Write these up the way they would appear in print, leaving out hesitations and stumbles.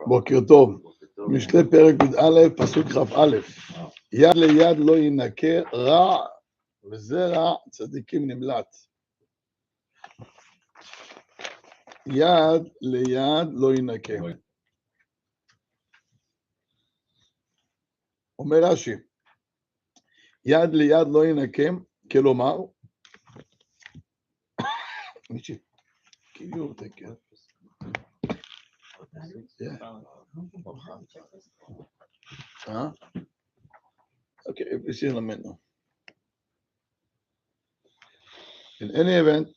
בוקר טוב. משלי פרק י"א, פסוק כ"א. יד ליד לא ינקה רע, וזרע צדיקים נמלט. יד ליד לא ינקה. אומר רש"י, יד ליד לא ינקה, כלומר, can you take care? Yeah. Huh? Okay, if we see in a minute. In any event,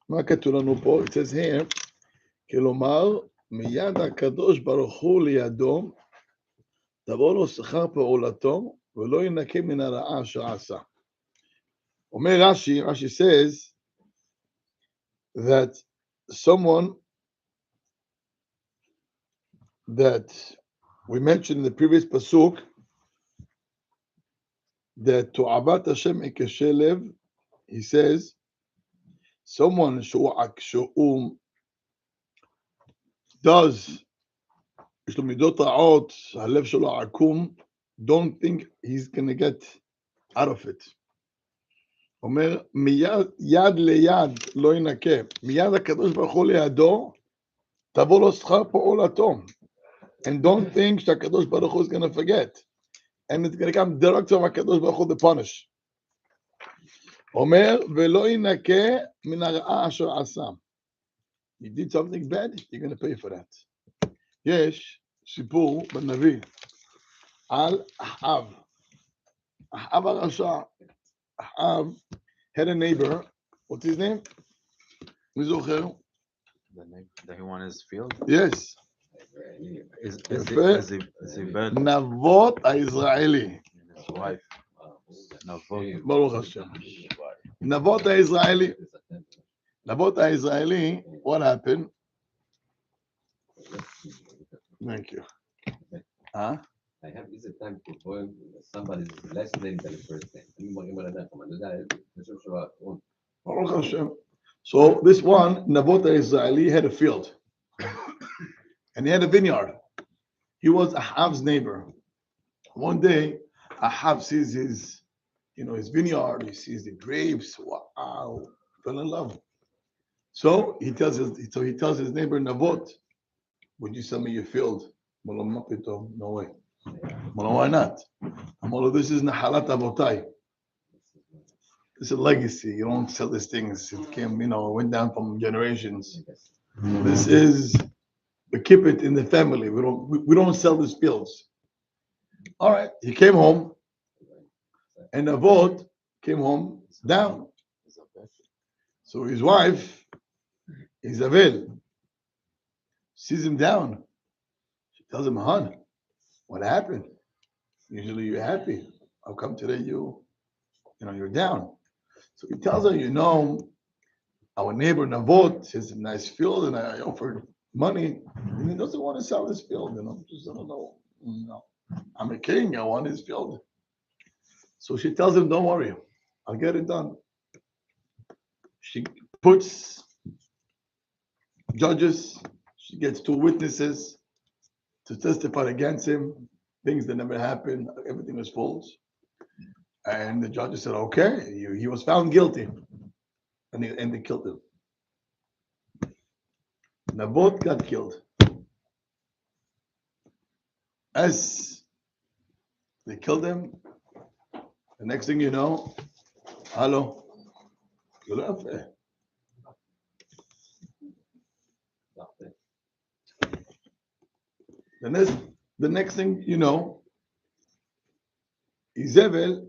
מה כתוב לנו פה? It says here, כלומר, מיד הקדוש ברוך הוא לידו, תבוא לו שכר פעולתו, ולא ינקה מן הרעה שעשה. אומר רש"י, Rashi says that someone that we mentioned in the previous pasuk, that to abat Hashem ekeshelev, he says, someone who does יש לו מידות רעות, הלב שלו עקום, don't think he's gonna get out of it. אומר, מיד ליד לא ינקה, מיד הקדוש ברוך הוא לידו, תבוא לו שכר פעולתו. And don't think שהקדוש ברוך הוא is gonna forget. And it's gonna come direct from הקדוש ברוך הוא to punish. אומר, ולא ינקה מן הרעה אשר עשה. You did something bad, you're gonna pay for that. יש סיפור בנביא על אחאב. אחאב הרשע. אחאב had a neighbor, what's his name? מי זוכר? That he won his field? Yes. נבות הישראלי. His wife. ברוך השם. נבות הישראלי. נבות הישראלי, what happened? Thank you. Huh? I have this time to point somebody's last name than the first name. Baruch Hashem. So this one, Navot Israeli, had a field. And he had a vineyard. He was Ahav's neighbor. One day, Ahav sees his vineyard, he sees the grapes. Wow, fell in love. So he tells his neighbor Navot, would you sell me your field? No way. Why not? This is Nahalat Avotai. This is a legacy. You don't sell these things. It came, went down from generations. This is, we keep it in the family. We don't sell these fields. All right. He came home, and Navot came home down. So his wife, Isabel, sees him down. She tells him, hon, what happened? Usually you're happy. How come today you're down? So he tells her, our neighbor Navot has a nice field and I offered money and he doesn't want to sell his field. Just, I don't know. No, I'm a king. I want his field. So she tells him, don't worry. I'll get it done. She puts judges. She gets 2 witnesses to testify against him, things that never happened, everything was false. And the judges said, okay, he was found guilty. And they killed him. Nabot got killed. As they killed him, the next thing you know, hello, the next thing you know, Isabel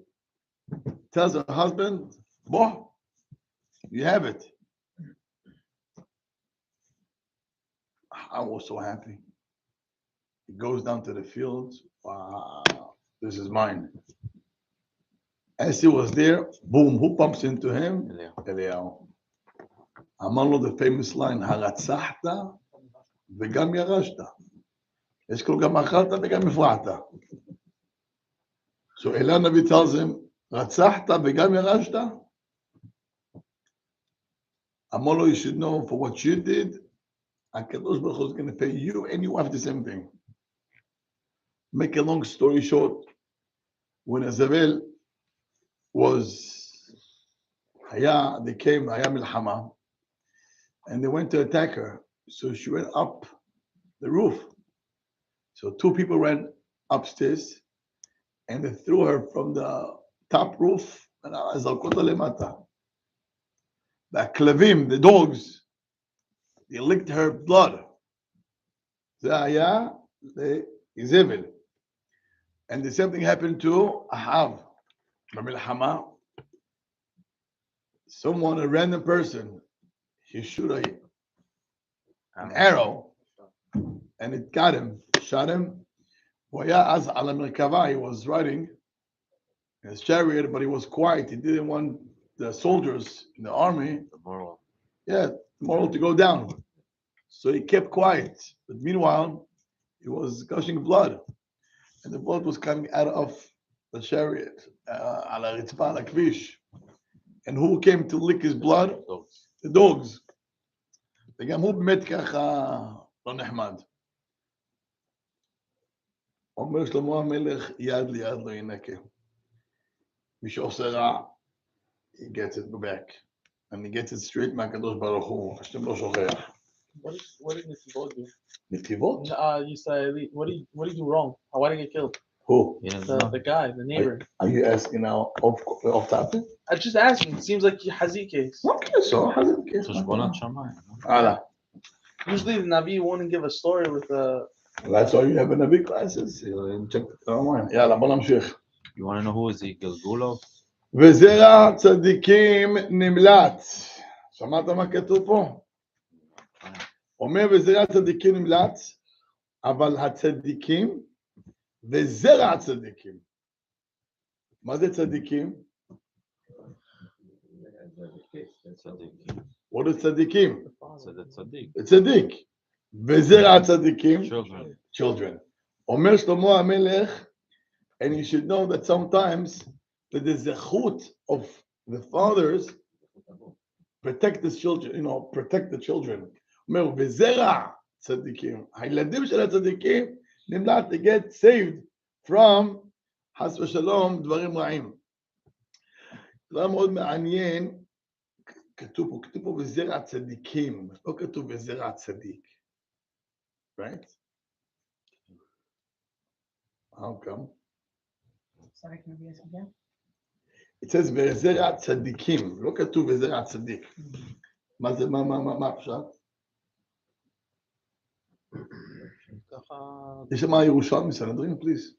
tells her husband, boy, you have it. I was so happy. He goes down to the fields. Wow, this is mine. As he was there, boom, who bumps into him? Eliyahu. Amar the famous line, haratzahta v'gam yarashta. יש כל גם אכלת וגם הפרעת. So Eli Navi tells him, רצחת וגם ירשת? Amolo, you should know for what you did, HaKadosh Baruch Hu is going to pay you and your wife the same thing. Make a long story short, when Azabel they came, Milhama, and they went to attack her. So she went up the roof. So two people ran upstairs and they threw her from the top roof. And the klavim, the dogs, they licked her blood. The Izebel. And the same thing happened to Ahav. Hama. Someone, a random person, he shoot an arrow and it got him, shot him. He was riding in his chariot, but he was quiet. He didn't want the soldiers in the army, the moral to go down. So he kept quiet. But meanwhile, he was gushing blood. And the blood was coming out of the chariot, and who came to lick his blood? The dogs. וגם הוא באמת ככה לא נחמד. אומר שלמה המלך, יד ליד לא ינקה. מי שעושה רע, he gets it back. And he gets it straight מהקדוש ברוך הוא, השם לא שוכח. What did Nitivot do? נתיבות? You said, what did he do wrong? Why did he get killed? Who? The guy, the neighbor. Are you asking now off topic? I just asked him. It seems like Hazi case. Okay, so חזק case. חשבונת שמיים. הלאה. Usually the Navi wouldn't give a story with a... That's why you have in the big classes. You check the online. יאללה, בוא נמשיך. You want to know who is he? גלגולוב? וזרע צדיקים נמלט. שמעת מה כתוב פה? אומר וזרע צדיקים נמלט, אבל הצדיקים וזרע צדיקים. מה זה צדיקים? What is צדיקים? צדיק. וזרע צדיקים? Children. אומר שלמה המלך, and you should know that sometimes that the zechut of the fathers protect the children, protect the children. אומר, וזרע צדיקים. הילדים של הצדיקים נמלט to get saved from חס ושלום דברים רעים. דבר מאוד מעניין, כתוב פה וזרע צדיקים, לא כתוב וזרע צדיק. Right? How come? Sorry, can you ask again? It says וזרע צדיקים, לא כתוב וזרע צדיק. מה זה, מה הפשט? יש שם ירושלמי, סנהדרין, please.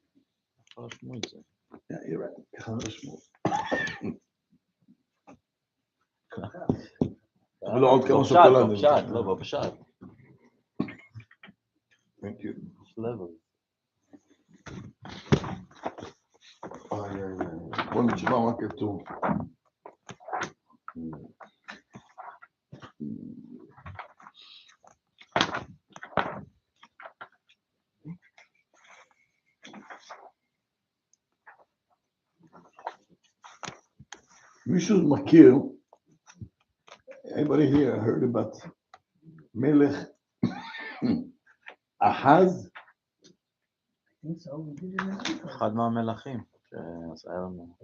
Yeah, you're right. ככה רשמו. ולא עוד כמה שוקולדים. לא, בפשט. Thank you. בוא נשמע מה כתוב. מישהו מכיר, anybody here heard about מלך אחז? I think so. We did it in the אחד מהמלכים. שהיה לנו.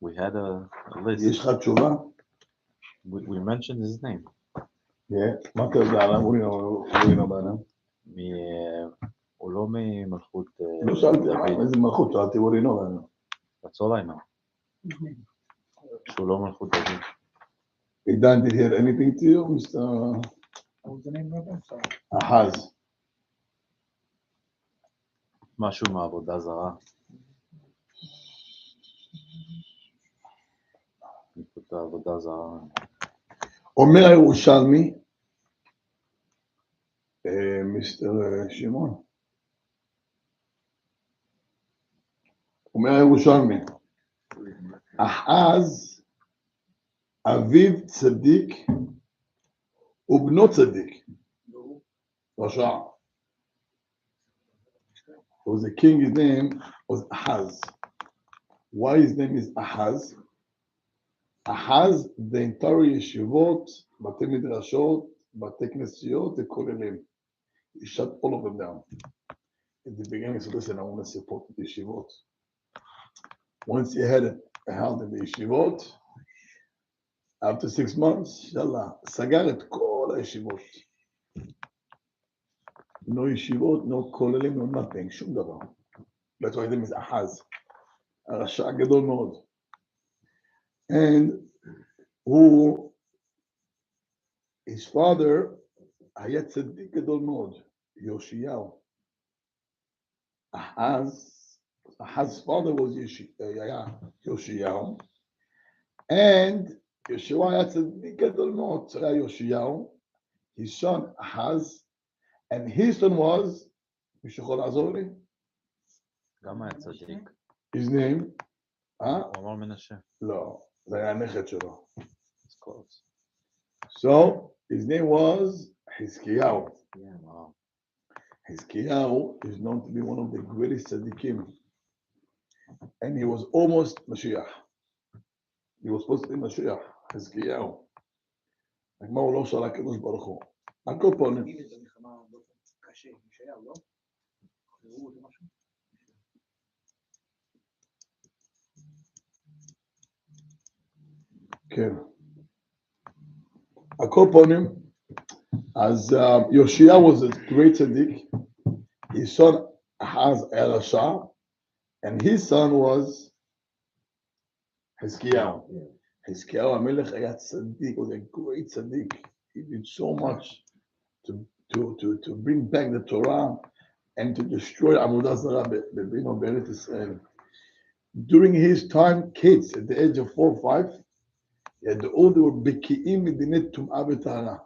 We had a list. יש לך תשובה? We mentioned his name. מה אתה יודע עליו? אורינו בעולם? הוא לא ממלכות... לא שאלתי איזה מלכות, שאלתי אורינו בעולם. That's all I know. שהוא לא מלכות דוד. עידן, did he have anything to you, Mr. What was the name of it? Sorry. אחז? משהו מעבודה זרה. נקודת עבודה זרה. אומר הירושלמי, מיסטר שמעון, אומר הירושלמי, אחז אביו צדיק ובנו צדיק, רשע. So the king's name was Ahaz. Why his name is Ahaz? Ahaz, the entire yeshivot, בתי מדרשות, בתי כנסיות וכוללים. He shut all of them down. At the beginning, he said, listen, I want to support the yeshivot. Once he had it held in the yeshivot, after 6 months, יאללה, סגר את כל הישיבות. No yeshivot, no כוללים, no nothing, שום דבר. That's why his name is Ahaz. הרשע גדול מאוד. And his father היה צדיק גדול מאוד, יאשיהו. Ahaz's father was Yoshiyahu, and Yeshua היה צדיק גדול מאוד, זה היה יאשיהו, his son Ahaz, and his son was, מישהו יכול לעזור לי? גם היה צדיק. His name? הוא אמר מנשה. לא, זה היה הנכד שלו. It's close. So, his name was Hizkiyahu. Yeah, wow. Hizkiyahu is known to be one of the greatest tzaddikim. And he was almost Mashiach. He was supposed to be Mashiach, Hizkiyahu. הגמרא הוא לא שאל הקדוש ברוך הוא. על כל פנים. מי את המלחמה באופן קשה, ישעיהו, לא? חירות או משהו? כן. על כל פנים, אז יאשיהו was a great tzaddik. His son Ahaz היה רשע, and his son was Hizkiyahu. Hizkiyahu המלך היה צדיק, was a great tzaddik. He did so much to bring back the Torah and to destroy Avodah Zarah be'eretz Israel. During his time, kids at the age of 4 or 5, ידעו they were בקיאים מדיני טומאה וטהרה.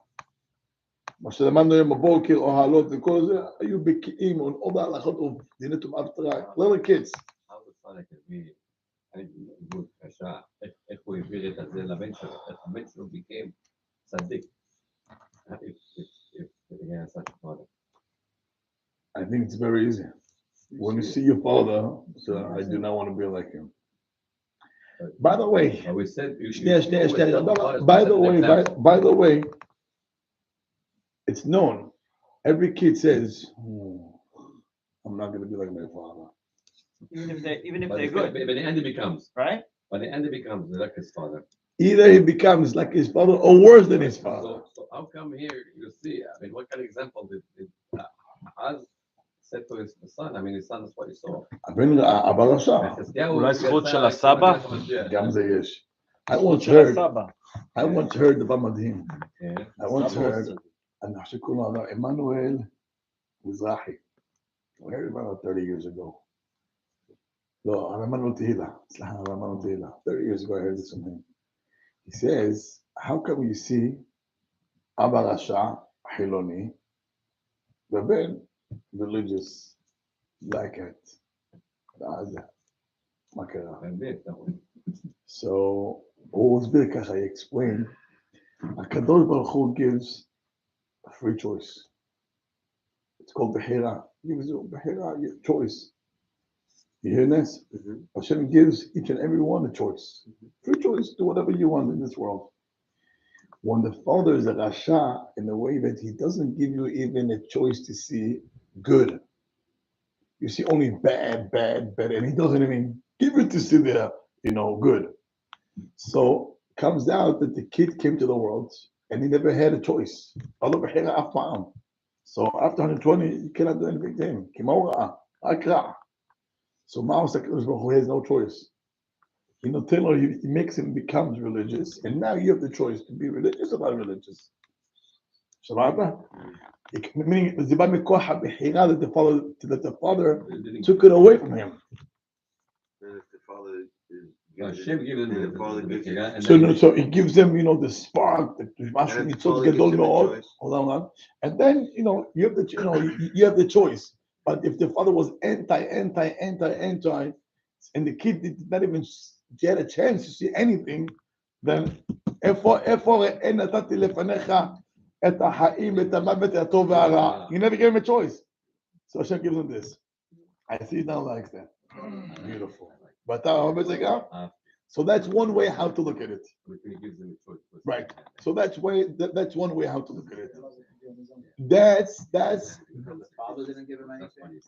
מה שלמדנו היום בבוקר, אוהלות וכל זה, היו בקיאים on all the הלכות of דיני טומאה וטהרה. Little kids. איך הוא העביר את זה לבן שלו, איך הבן שלו ביקם צדיק. I think it's very easy. When you see your father, so I do not want to be like him. By the way, we said by the way, it's known. Every kid says, I'm not going to be like my father. Even if they're good, but the end it becomes, right? By the end it becomes like his father. Either he becomes like his father or worse than his father. So how come here you see? I mean, what kind of example did Az said to his son? I mean, his son is what he saw. אבל רשע. אולי זכות של הסבא? גם זה יש. I once heard דבר מדהים. I once heard, אני חושב שקוראים לו עמנואל מזרחי. I heard about 30 years ago. לא, עמנואל תהילה. סליחה, עמנואל תהילה. 30 years ago I heard this from him. He says, how come you see אבא רשע, חילוני, ובן religious like it? מה קרה? So, הוא הסביר ככה, he explained, הקדוש ברוך הוא gives a free choice. It's called בחירה. He gives you בחירה, your choice. You hear this? Hashem gives each and every one a choice. Free choice, do whatever you want in this world. When the father is a rasha, in the way that he doesn't give you even a choice to see good. You see only bad, and he doesn't even give you to see the, good. So comes out that the kid came to the world and he never had a choice. So after 120, you cannot do anything to him. So Mao who has no choice. He makes him becomes religious, and now you have the choice to be religious or not religious. Meaning that the father took it away from him. So he gives them, the spark, and then you have the choice. But if the father was anti, and the kid did not even get a chance to see anything, then you never gave him a choice. So Hashem gives him this. I see it now like that. Beautiful. But So that's one way how to look at it. Which he gives them a choice. Right. So that's one way how to look at it. That's The father didn't give him anything.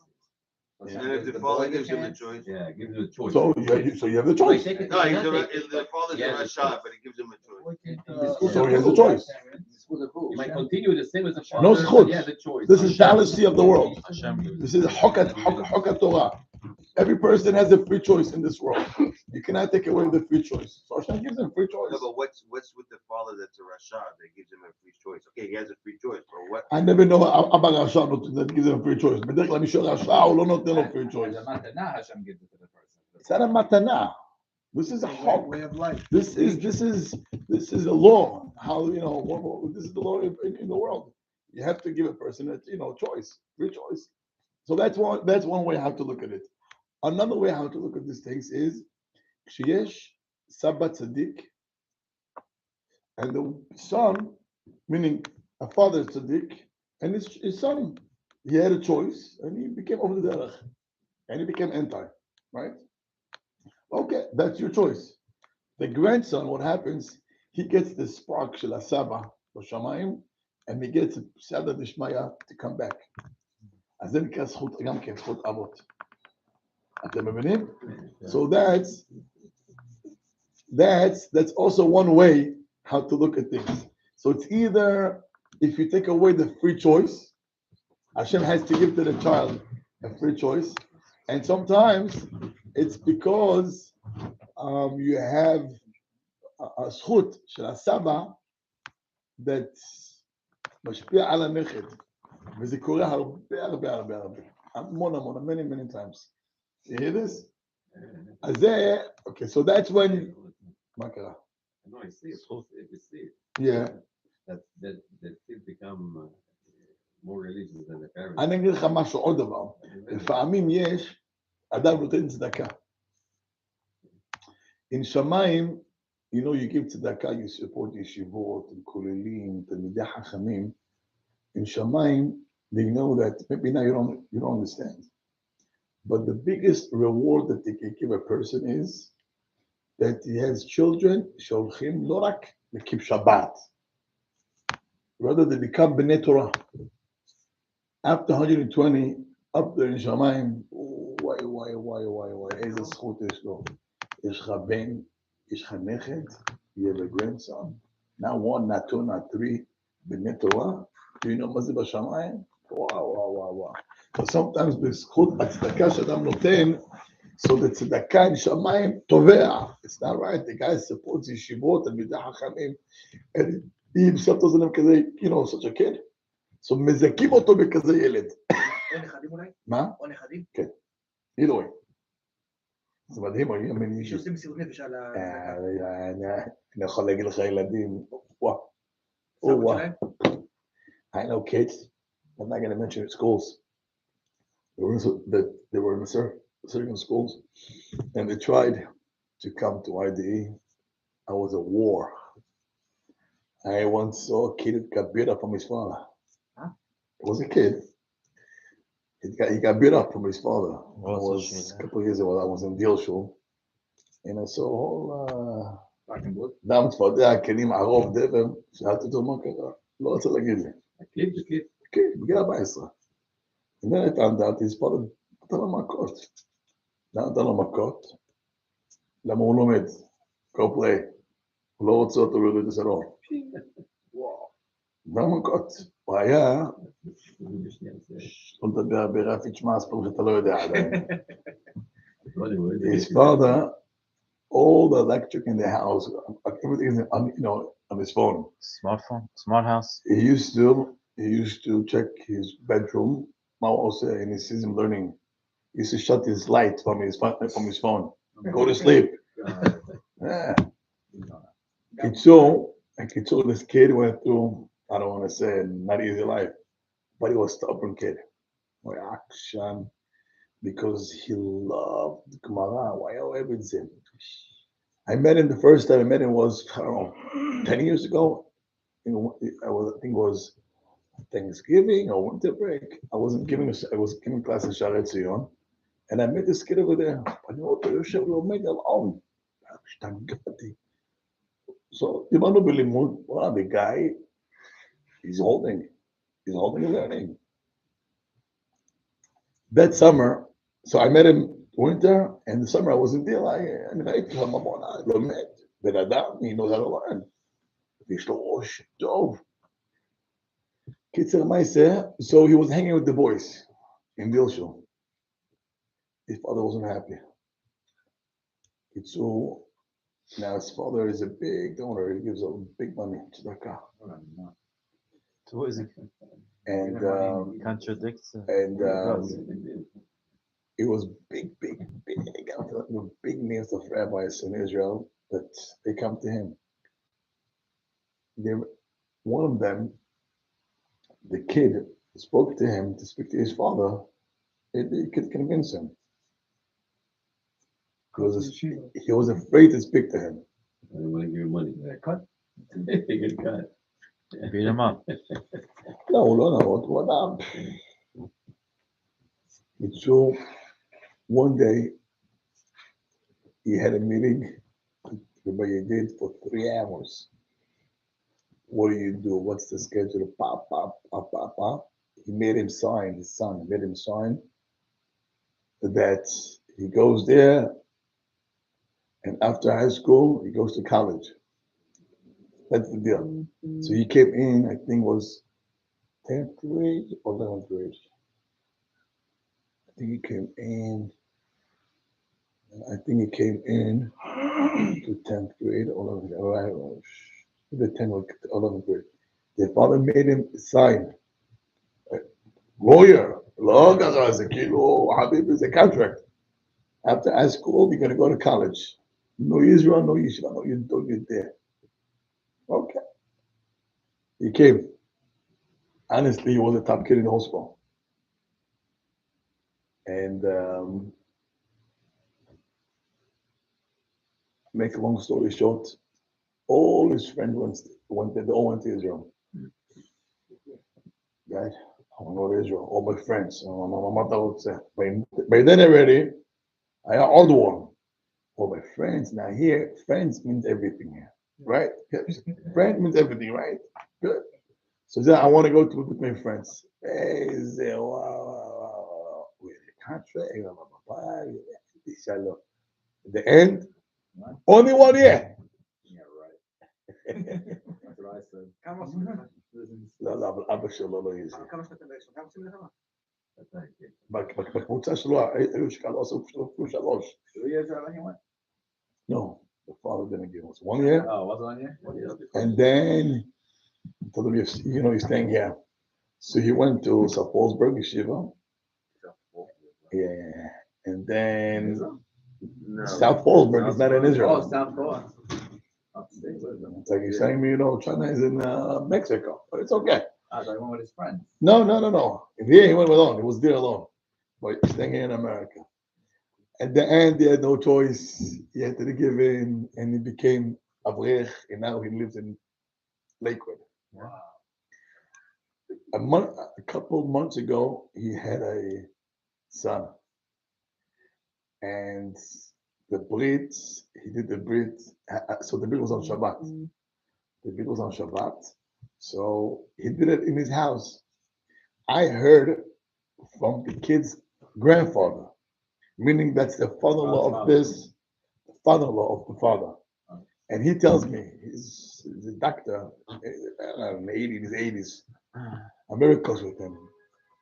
And if the father gives him a choice. Yeah, gives him a choice. so you have the choice. No, the father's Yeah. a Rashad, but he gives him a choice. So he has a choice. He might continue the same as the father. No but schut. he has a choice. This is fallacy of the world. Hashem. This is Hokat Torah. Every person has a free choice in this world. You cannot take away the free choice. So Hashem gives him free choice. No, but what's with the father that's a Rashad that gives him a free choice? Okay, he has a free choice, but what? I never know about Rasha that gives him a free choice. בדרך כלל מי שרשע הוא לא נותן לו free choice. The matana Hashem gives it to the person. It's not a matana. This is a hok. Way of life. This is a law. How this is the law in the world. You have to give a person a choice, free choice. So that's one way how to look at it. Another way how to look at these things is כשיש סבא tzaddik and the son, meaning a father tzaddik, and his son, he had a choice and he became over the derech and he became anti, right? Okay, that's your choice. The grandson, what happens? He gets the spark shel asaba b'shamayim, and he gets sada d'shmaya to come back. אז זה נקרא זכות, גם כן זכות אבות. אתם מבינים? So that's also one way how to look at things. So it's either if you take away the free choice, Hashem has to give to the child a free choice, and sometimes it's because you have a zchut של הסבא that משפיע על הנכד, וזה קורה הרבה, המון, many times. You hear this? אז זה, okay, so that's when, מה קרה? No, I see it. If you see it, Yeah. that kids become more religious than the parents. אני אגיד לך משהו, עוד דבר. לפעמים יש, אדם נותן צדקה. In שמיים, you give tzedakah, you support yeshivot, and כוללים, תלמידי חכמים. In שמיים, they know that, maybe now you don't understand. But the biggest reward that they can give a person is that he has children, שהולכים לא רק לקיים שבת, rather they become bnei Torah. After 120, up there in שמיים, וואי, איזה זכות יש לו. יש לך בן, יש לך נכד, you have a grandson, not one, not two, not three, בנei Torah. Do you know מה זה בשמיים? וואו. But sometimes בזכות הצדקה שאדם נותן, so the צדקה in שמיים תובע. It's not right. The guy supports ישיבות, תלמידי חכמים, and he himself doesn't have כזה, such a kid. So מזכים אותו בכזה ילד. או נכדים אולי? מה? או נכדים? כן. either way. זה מדהים, מי שעושים מסירות נפש על אני יכול להגיד לך ילדים, וואו. הסבא שלהם? I know kids, I'm not going to mention schools. They were in certain schools, and they tried to come to IDE. I was at war. I once saw a kid that got beat up from his father. Huh? It was a kid. He got beat up from his father. Well, It was a couple of years ago. I was in Deal Shul, and I saw all דם צפרדע, כלים ערוב, דבם, שאלתי אותו מה קרה, לא רוצה להגיד לי. הקליפ. כן, בגיל 14. הנה את העמדת, הספרדע, נתן לו מכות. למה נתן לו מכות? למה הוא לומד? קופלי. הוא לא רוצה אותו בלוד הסלון. נתן מכות. הוא היה, לא מדבר ברפי, תשמע, ספר שאתה לא יודע עדיין. His father, all the electric in the house, everything is on his phone. Smartphone, smart house. He used to check his bedroom. Also, and he sees him learning. He used to shut his light from his phone. Go to sleep. Yeah. Kitzur, this kid went through, I don't want to say not easy life, but he was a stubborn kid. Action, because he loved Gemara. Everything. I met him the first time I met him was, I don't know, 10 years ago. I think it was Thanksgiving or winter break. I was giving class in Sharet Zion, and I met this kid over there. I know you should have made alone. So, דיברנו בלימוד, well, the guy, he's holding his learning. That summer, so I met him winter, and the summer I wasn't there. אני ראיתי לך ממון, לומד, בן אדם, he knows how to learn. ויש לו ראש טוב. קיצר, מה יעשה? So he was hanging with the boys in Dilshul. His father wasn't happy. So now his father is a big donor. He gives a big money to the car. So is it And contradicts? it was big names of rabbis in Israel that they come to him. One of them, the kid, spoke to him to speak to his father. He could convince him. Because he was afraid to speak to him. I don't want to give you money. cut. Good cut. Beat him up. No, what up? So one day he had a meeting. Everybody did for 3 hours. What do you do? What's the schedule? Pop. He made him sign, his son made him sign that he goes there, and after high school, he goes to college. That's the deal. So he came in, I think was 10th grade or 11th grade. I think he came in to 10th grade or 11th grade. Right, the 10th or 11th grade. The father made him sign. Lawyer, is a contract. After high school, you're going to go to college. No Israel, no Yeshiva, no, you don't get there. Okay. He came. Honestly, he was the top kid in the whole school. And make a long story short, all his friends they all went to Israel. Right? I want to go to Israel. All my friends. My mother would say, by then already, I had all the one. All my friends. Now here, friends means everything here. Right? Friend means everything, right? Good. So then I want to go to with my friends. Hey, say, wow. With the contract, the end, only 1 year. Yeah, right. That's what I said. כמה לא, אבא שלו לא יזי. כמה שנתיים בעצם? כמה עושים לך? בקבוצה שלו, היו שכאלה עשו 3. 2 years already went? No, the father didn't give us 1 year. Oh, was it 1 year? And then he told him, he's staying here. So he went to South Paulsburg Yeshiva. Yeah. And then South Paulsburg is not in Israel. Oh, South Paul. It's like you're saying, China is in Mexico, but it's okay. I thought he went with his friends. No. Here he went alone. He was there alone, but staying here in America. At the end, he had no choice. He had to give in, and he became Avrech, and now he lives in Lakewood. Wow. A couple months ago, he had a son, and the Brit, he did the Brit. So the Brit was on Shabbat. So he did it in his house. I heard from the kid's grandfather, meaning that's the father-in-law of this, the father-in-law of the father. And he tells me, he's a doctor, in the 80s. I'm very close with him.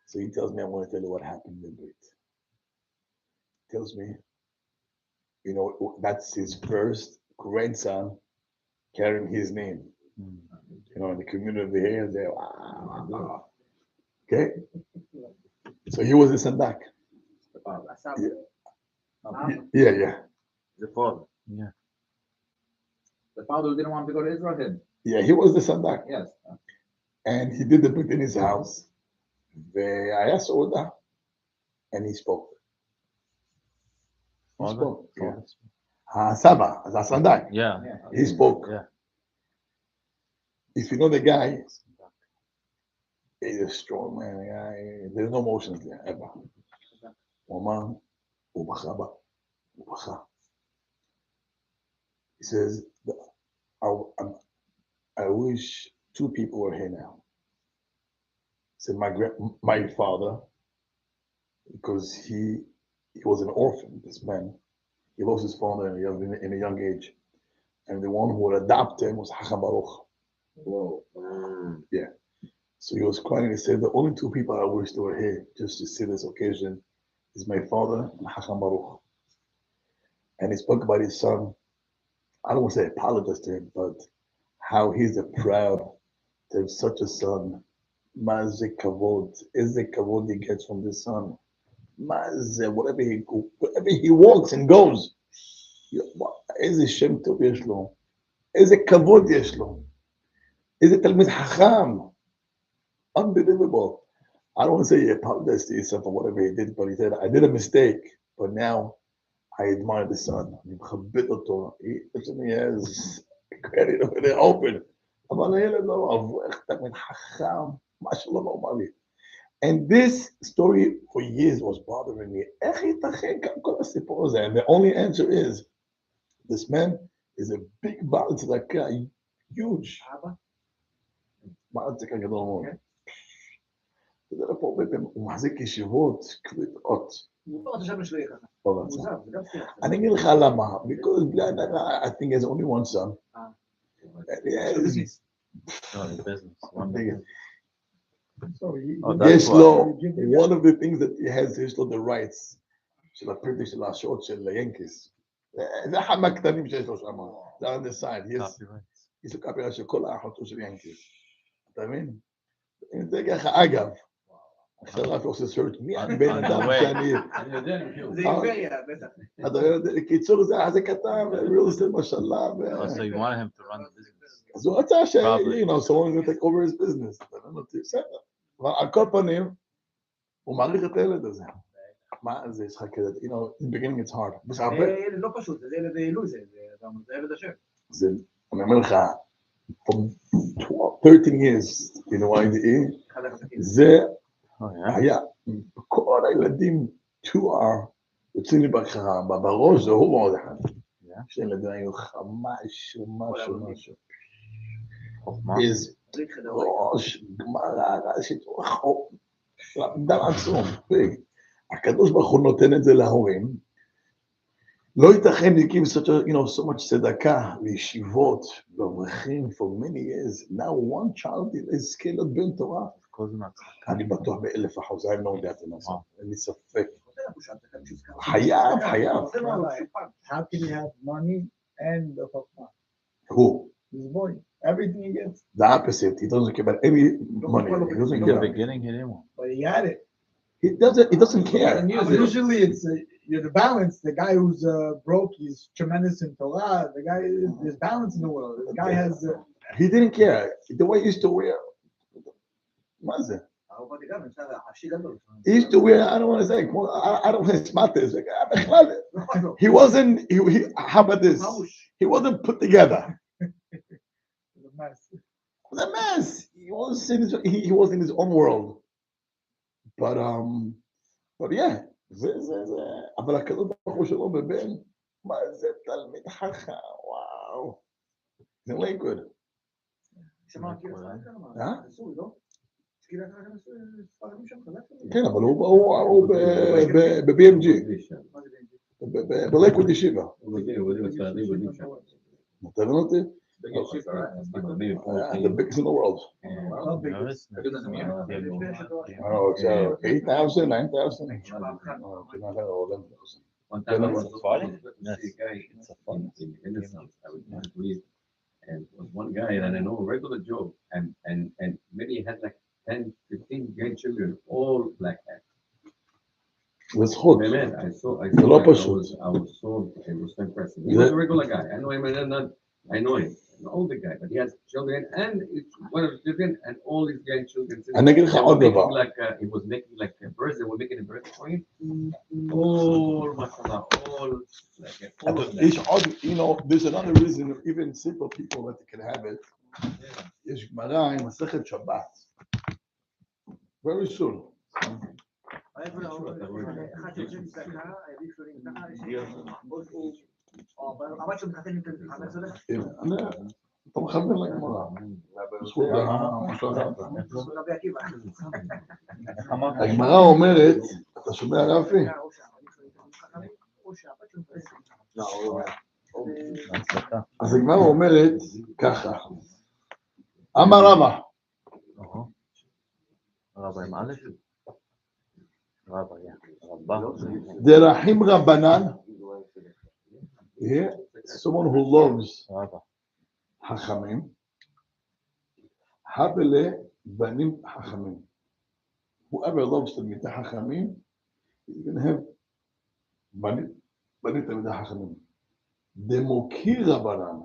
So he tells me, I want to tell you what happened in the Brit. He tells me, that's his first grandson carrying his name. In the community here, they wow. Okay? So he was a Sandak. Yeah. The father. Yeah. The father who didn't want to go to Israel, him. Yeah, he was the Sandak. Yes. And he did the Brit in his house. And he spoke. He spoke. Yeah. Saba, as a Sandak. Yeah. He spoke. Yeah. If you know the guy, he's a strong man. There's no emotions there ever. Woman, ubacha. He says, I wish two people were here now. He said, my father, because he was an orphan, this man. He lost his father in a young age. And the one who would adopt him was Hacham Baruch. Whoa. Yeah. So he was crying. He said, the only two people I wish they were here just to see this occasion is my father and Hacham Baruch. And he spoke about his son. I don't want to say apologize to him, but how he's proud to have such a son. Maze kavod, is the kavod he gets from this son. Maze, whatever he walks and goes. איזה שם טוב יש לו, איזה כבוד יש לו, איזה תלמיד חכם. Unbelievable. I don't want to say he apologized to himself for whatever he did, but he said, I did a mistake, but now I admire the son. אני מכבד אותו. He has credit over there open. אבל הילד לא אברך, תלמיד חכם, משהו לא נורמלי. And this story for years was bothering me. איך ייתכן כאן כל הסיפור הזה? And the only answer is, this man is a big בעל צדקה, huge. בעל צדקה גדול מאוד. זה לא פה הרבה פעמים, הוא מחזיק ישיבות כבדות. אני אגיד לך למה, because בלי הנהרה, I think he has only one son. יש לו, one of the things that he has, יש לו the rights של הפריטי של השעות של ינקיס. זה אחד מהקטנים שיש לו שם, זה on the side, יש לו קפירה של כל האחותו של ינקיס. אתה מבין? זה ככה, אגב, עכשיו רפי עושה סרט, מי הבן אדם שאני... זה אימפריה, בטח. קיצור, זה כתב, real estate משלה. So you wanted him to run the business? אז הוא רצה ש... you know, someone will take over his business. אבל על כל פנים, הוא מעריך את הילד הזה. מה זה, יש לך כזה, you know, in the beginning it's hard. זה ילד לא פשוט, זה ילד עילוי, זה ילד השם. זה, אני אומר לך, for 13 years, you know, זה היה, כל הילדים, יוצאים לי בראש, זה הוא מאוד אחד. שהילדים היו משהו. ראש, גמרא, רש"י, דם עצום. הקדוש ברוך הוא נותן את זה להורים. לא ייתכן להקים so much צדקה לישיבות, לאברכים for many years. Now one child is skilled בן תורה. אני בטוח ב1,000%, I know that, אין לי ספק. חייב. How can you have money and the chokmah? Who? This boy, everything he gets. The opposite. He doesn't care about any money. He doesn't In care. the beginning, he didn't want. But he had it. He doesn't care. Usually it's you're the balance. The guy who's broke, he's tremendous in Torah. The guy, there's balance in the world. The guy has. He didn't care. The way he used to wear. What is it? He used to wear, I don't want to say, I don't want to smart this. He wasn't, how about this? He wasn't put together. The mess. It was a mess. He was in his own world. But yeah. אבל הקדוש ברוך הוא שלו בבן, מה זה תלמיד חכם, וואו. זה liquid. כן, אבל הוא ב-BMG, בליקוויד ישיבה. אתה מבין אותי? The biggest in the world. Oh, so 8,000, 9,000. One time I was to see a guy, it's a fun thing, innocent, I would not believe. And it was one guy that I know, a regular Joe, and maybe he had like 10, 15 grandchildren, all black hair. That's good. Man, I was so, it was so impressive. He was a regular guy. I know him, I know him, an older guy, but he has children, and one of his children, and all his grandchildren. He was making like a birth, they were making a birth for him. All, mashallah, all, You know, there's another reason, even simple people that can have it. יש גמרא עם מסכת שבת. Very soon. אבל שאתה מתחתן עם חבר צודק? אתה מכוון לגמרא. זכות מה שאמרת. רבי עקיבא. הגמרא אומרת, אתה שומע רפי? או שהבת שלו אז הגמרא אומרת ככה, אמר רבא, רבא עם א'? רבא, רבא. דרחים רבנן, someone who loves רבא. חכמים, הבלה בנים חכמים. Whoever loves תלמידי חכמים, he's going to have בנים תלמידי חכמים. דמוקיר רבנן,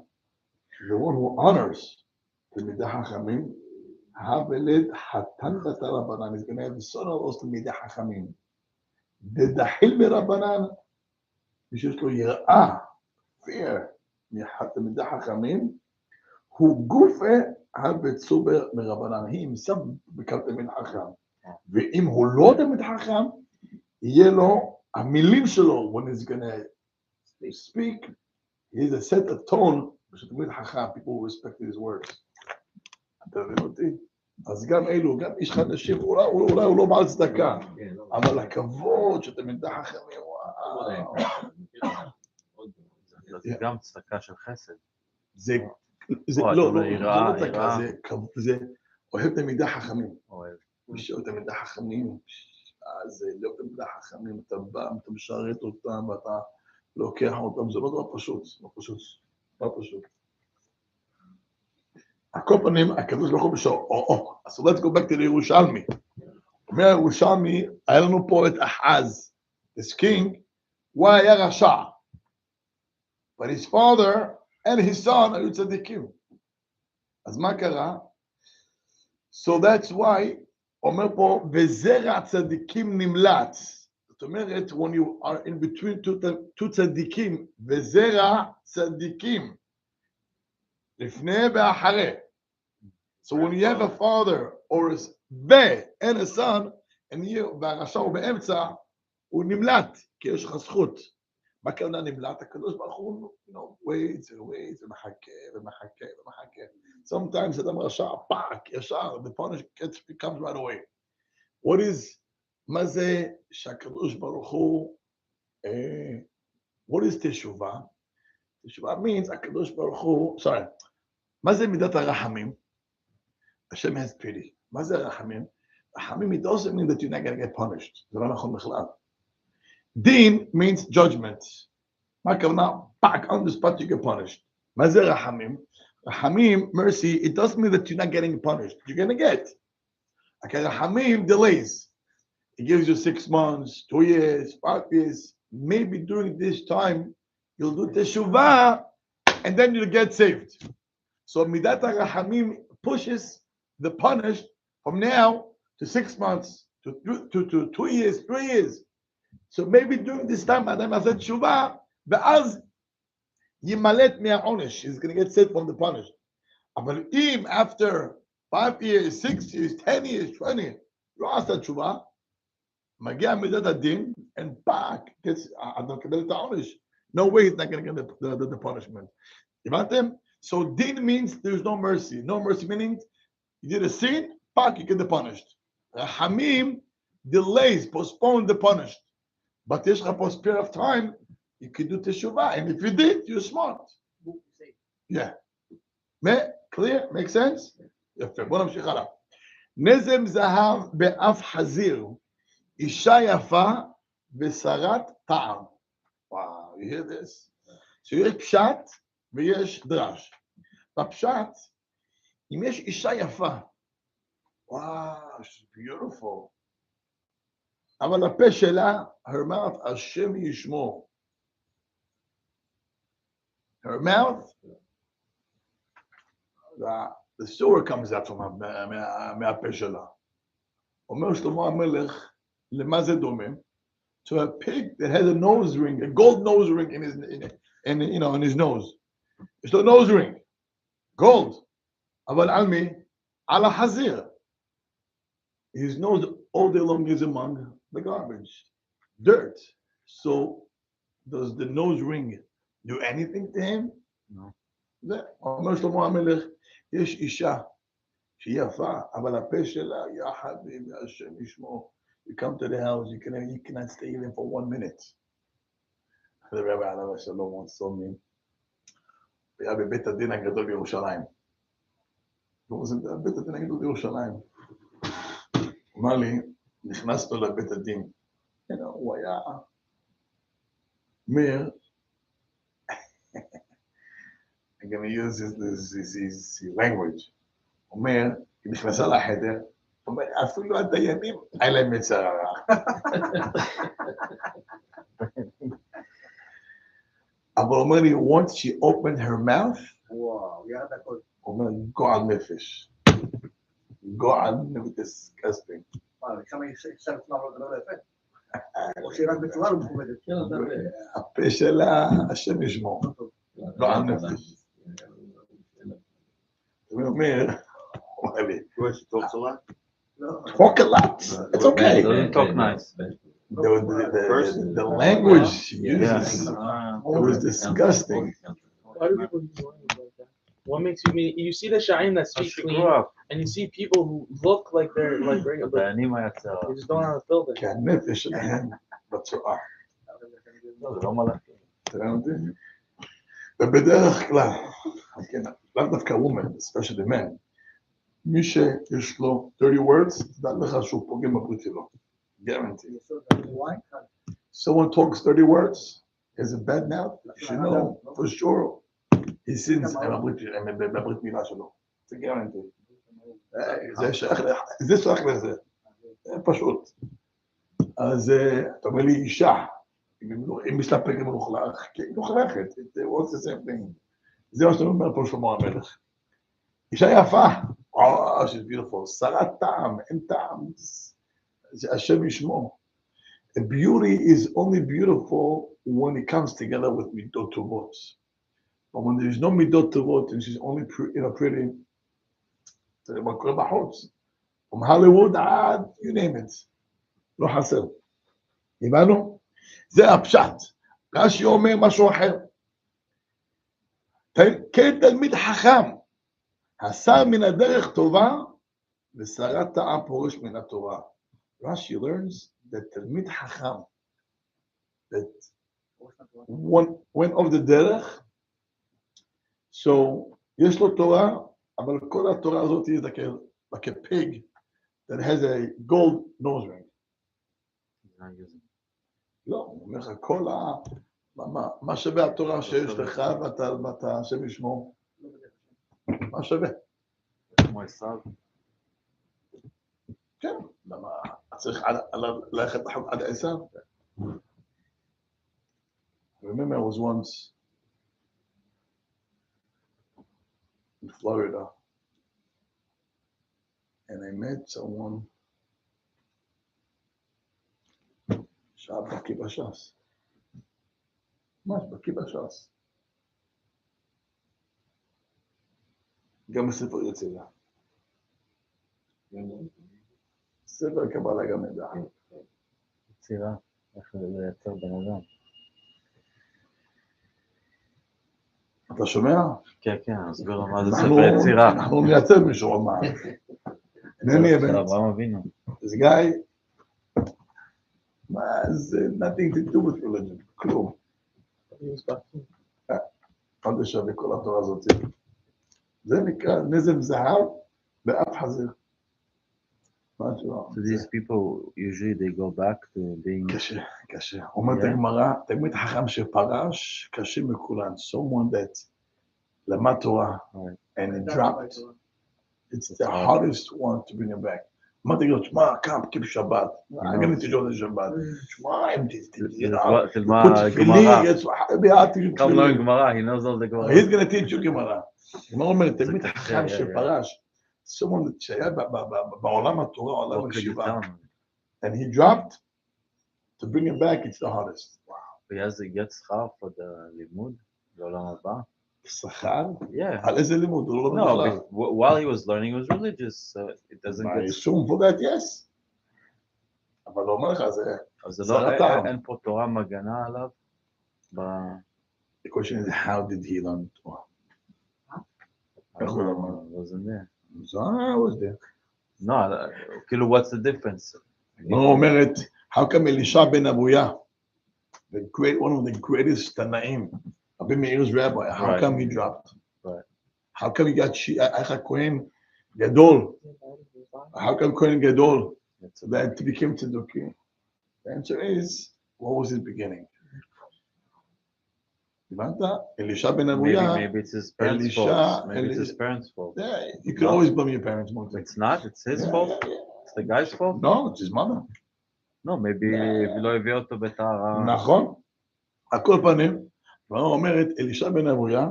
the one who honors תלמידי חכמים, הבלד חתן בת הרבנן, he's going to have the son of those תלמידי חכמים. דדחיל מרבנן, מי שיש לו יראה, fear, מתלמידי חכמים, הוא גופה הבצובר מרבנן, he himself become תלמיד חכם. ואם הוא לא תלמיד חכם, יהיה לו, המילים שלו, when he's going to speak, he's a set a tone, שתלמיד חכם, people respect his words. אתה מבין אותי? אז גם אלו, גם איש חדשים, אולי הוא לא בעל צדקה, אבל הכבוד שתלמידי חכמים, וואו. זה גם צדקה של חסד. זה לא צדקה, זה אוהב תלמידי חכמים. מי שאוהב תלמידי חכמים, זה לא תלמידי חכמים, אתה בא, אתה משרת אותם, ואתה לוקח אותם, זה לא דבר פשוט, לא פשוט. הכל פנים, הקדוש ברוך הוא בשור, אז let's go back to לירושלמי. אומר ירושלמי, היה לנו פה את אחז, this king, הוא היה רשע. But his father and his son היו צדיקים. אז מה קרה? So that's why, אומר פה, וזרע צדיקים נמלץ. זאת אומרת, when you are in between two צדיקים, וזרע צדיקים, לפני ואחרי. So when you have a father or and a son, והרשע הוא באמצע, הוא נמלט, כי יש לך זכות. מה כמובן נמלט? הקדוש ברוך הוא, waits ומחכה. Sometimes אדם רשע, פאק, ישר, the punishment comes right away. מה זה שהקדוש ברוך הוא, what is תשובה? תשובה means הקדוש ברוך הוא, מה זה מידת הרחמים? השם has pity. מה זה רחמים? רחמים, it doesn't mean that you're not going to get punished. זה לא נכון בכלל. דין means judgment. מה הכוונה? Back on the spot you get punished. מה זה רחמים? רחמים, mercy, it doesn't mean that you're not getting punished. You're going to get. Okay, רחמים, delays. It gives you 6 months, 2 years, 5 years. Maybe during this time, you'll do teshuvah, and then you'll get saved. So midat rahamim pushes the punished from now to 6 months, to 2 years, 3 years. So maybe during this time, Adam has said teshuvah, ואז yimalet מהעונש. He's going to get saved from the punished. But if after 5 years, 6 years, 10 years, 20, לא עשה תשובה, מגיע מידת הדין, and back, אדם קבל את העונש. No way he's not going to get the punishment. הבנתם? So din means there's no mercy. No mercy meaning you did a sin, back you get the punished. Rahamim delays, postpone the punished. But יש לך post period of time, you can do teshuvah. And if you did, you're smart. Yeah. Clear? Make sense? יפה. בוא נמשיך הלאה. נזם זהב באף חזיר. אישה יפה ושרת טעם. Wow, you hear this? So יש פשט ויש דרש. בפשט, אם יש אישה יפה, wow, she's beautiful. אבל הפה שלה, her mouth, השם ישמור. Her mouth, the sewer comes out from מהפה שלה. אומר שלמה המלך, למה זה דומה? To a pig that has a nose ring, a gold nose ring in his nose. יש לו nose ring, gold. אבל על מי? על החזיר. His nose all day long is among the garbage, dirt. So does the nose ring do anything to him? No. זה, אומר שלמה המלך, יש אישה שהיא יפה, אבל הפה שלה, יא חביבי, השם ישמור. You come to the house, you cannot stay even for 1 minute. The Rabbi עליו השלום once told me, הוא היה בבית הדין הגדול בירושלים. בית הדין הגדול בירושלים. הוא אמר לי, נכנסנו לבית הדין. הוא היה אומר, I'm going to use his language. הוא אומר, היא נכנסה לחדר, הוא אומר, אפילו הדיינים, היה להם יצר הרע. אבל הוא אומר לי, once she opened her mouth, וואו, ירד הכל. הוא אומר, גועל נפש. גועל נפש, disgusting. שם אפשר לצמח לו דבר יפה. או שהיא רק בצורה לא מכובדת. הפה שלה, השם ישמור. גועל נפש. הוא אומר לי, talk a lot. It's okay. Doesn't talk nice. The language she uses, it was disgusting. Why do people use language like that? What makes you mean? You see the Sha'im that speak clean, and you see people who look like they're like regular, but הדיינים היה צער. they just don't know how to build it. כי הנפש שלהם בצורה. לא, זה לא מלאכי. אתה יודע? ובדרך כלל, לאו דווקא women, especially men, מי שיש לו 30 words, תדע לך שהוא פוגם בברית שלו. Guarantee. Someone talks 30 words, has a bad mouth, you should know for sure he sins בברית מילה שלו. זה guarantee. זה שייך לזה. זה פשוט. אז אתה אומר לי אישה, אם יש לה פגר מלוכלך, כי היא מלוכלכת, it was the same thing. זה מה שאתה אומר פה שלמה המלך. אישה יפה, oh, she's beautiful, שרת טעם, אין טעם, זה השם ישמור. Beauty is only beautiful when it comes together with midot tovot. But when there is no midot tovot and she's only pretty, זה מה קורה בחוץ. From Hollywood עד, you name it, לא חסר. הבנו? זה הפשט. רש"י אומר משהו אחר. כן תלמיד חכם, עשה מן הדרך טובה, ושרת טעם פורש מן התורה. Rashi learns that תלמיד חכם, that went off the דרך, so יש לו תורה, אבל כל התורה הזאת is like a pig that has a gold nose ring. לא, הוא אומר לך, כל מה שווה התורה שיש לך, ואתה השם ישמור, מה שווה? כמו עשיו. כן, למה צריך ללכת עד עשיו? I remember I was once in Florida and I met someone שהיה בקיא בש"ס. ממש בקיא בש"ס. גם בספר יצירה. ספר קבלה גם נדע. יצירה, איך לייצר בן אדם. אתה שומע? כן, כן, אסביר לו מה זה ספר יצירה. אנחנו נייצר מישהו עוד מעט. אינני הבנת. אברהם אבינו. This guy has nothing to do with religion. כלום. אל תשווה כל התורה הזאת. זה נקרא נזם זהב באף חזיר. So these people usually they go back to being קשה. אומרת הגמרא, תלמיד חכם שפרש, קשה מכולן. Someone that למד תורה and it dropped, it's the hardest one to bring him back. אמרתי לו, תשמע, קם, כאילו שבת. I'm going to תשאול את שבת. תשמע, אם תלמד גמרא. Come learn גמרא, he knows all the גמרא. He's going to teach you גמרא. גמרא אומרת, תלמיד חכם שפרש, someone שהיה בעולם התורה, עולם הישיבה, and he dropped, to bring him back, it's the hardest. He has to get שכר for the לימוד, לעולם הבא. שכר? Yeah. על איזה לימוד? No, while he was learning, he was religious, so it doesn't I get... assume for that, yes. אבל לא אומר לך, זה... אז זה לא, אין פה תורה מגנה עליו? The question is, how did he learn Torah? I don't know, I wasn't there. So I was there. No, כאילו, what's the difference? הגמרא אומרת, how come Elisha ben Abuya, one of the greatest Tanaim, Rabbi Meir's rabbi, how Right. come he dropped? Right. How come he got Kohen Gadol? How come Kohen Gadol that became Tzeduki? The answer is, what was his beginning? Elisha ben Abuya. Maybe it's his parents' Elisha, fault. Maybe it's his parents' fault. Yeah, you can always blame your parents. It's not. It's his fault. It's the guy's fault. No, it's his mother. No, maybe לא הביא אותו בטהרה. נכון. על כל פנים, הגמרא אומרת, אלישע בן אבויה,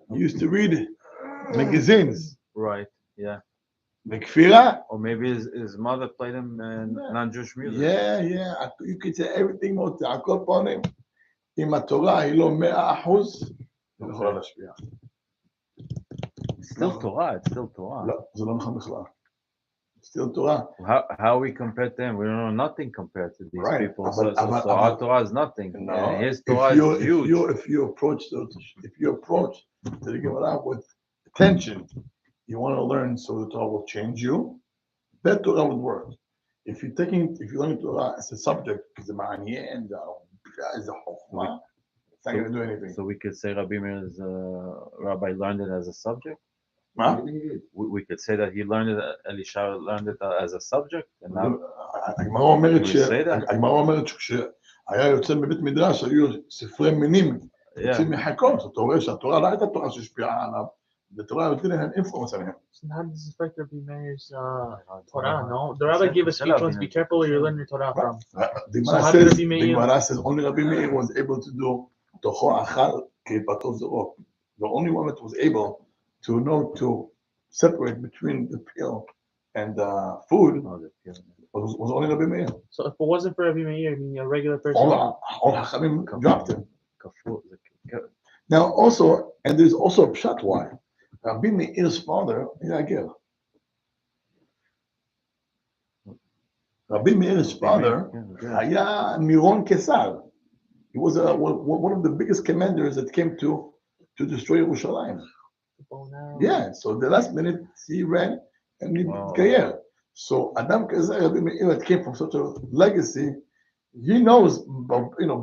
he used to read magazines. Right, yeah. בכפירה. Or maybe his mother played him non-Jewish music. Yeah, you could say everything more. על כל פנים, אם התורה היא לא 100%, זה לא יכולה להשפיע. It's still Torah, it's still Torah. לא, זה לא נכון בכלל. Still Torah. How we compare to them? We don't know nothing compared to these Right. people. So our Torah is nothing. No. And his Torah is huge. If you approach to the Gemara with attention, you want to learn so the Torah will change you, that Torah would work. If you're learning Torah as a subject, because the ma'anien, the chokhmah, it's not going to do anything. So we could say Rabbi Meir's rabbi learned it as a subject. Huh? We could say that he learned it. Elisha learned it as a subject, and now הגמרא אומרת שכשהיה יוצא מבית מדרש היו ספרי מינים יוצאים מחכות. אתה רואה שהתורה לא הייתה תורה שהשפיעה עליו, בתורה יותר להם אינפורמציה עליהם. So how does this affect Rabbi Meir's Torah? No, the rabbi gave a speech once. Be careful where you learn your Torah from. The Gemara says only Rabbi Meir was able to do תוכו אכל כיפתו זרוק. The only one that was able to know to separate between the peel and the food was only Rabbi Meir. So if it wasn't for Rabbi Meir, I mean a regular person. All Hachamim dropped him. Now also, and there's also a pshat why. Rabbi Meir's father is Agir. Rabbi Meir's father, היה מירון Kesar. He was one of the biggest commanders that came to destroy Yerushalayim. Yeah, so the last minute he ran and he Gayer. So Adam Kazer, Rabbi Meir, that came from such a legacy, he knows,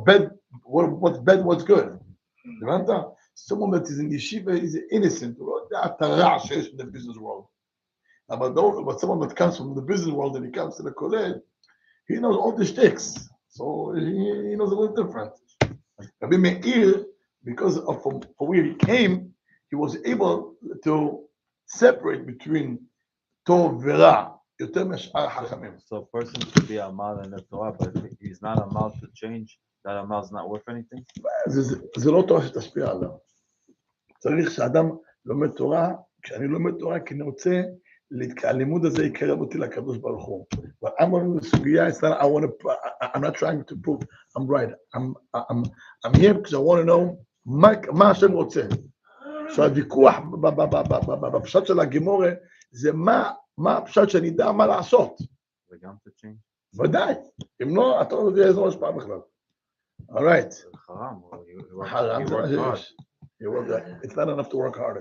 bad, what's bad, what's good. Someone that is in yeshiva is innocent. In the business world. But someone that comes from the business world and he comes to the kollel, he knows all the shticks. So he knows a little different. Rabbi Meir, because of from where he came, he was able to separate between Tov Vera. So a person could be Amal in the Torah, but if he's not Amal to change, that Amal is not worth anything? זה לא תורה שתשפיע עליו. צריך שאדם לומד תורה, כשאני לומד תורה, כי אני רוצה, הלימוד הזה יקרב אותי לקדוש ברוך הוא. But I'm on the סוגיה, I'm not trying to prove I'm right. I'm here because I want to know מה השם רוצה. שהוויכוח בפשט של הגימורה זה מה הפשט שאני יודע מה לעשות. וגם תצ'ינג. ודאי. אם לא, אתה לא יודע איזה לא השפעה בכלל. All right. חרם. It's not enough to work hard.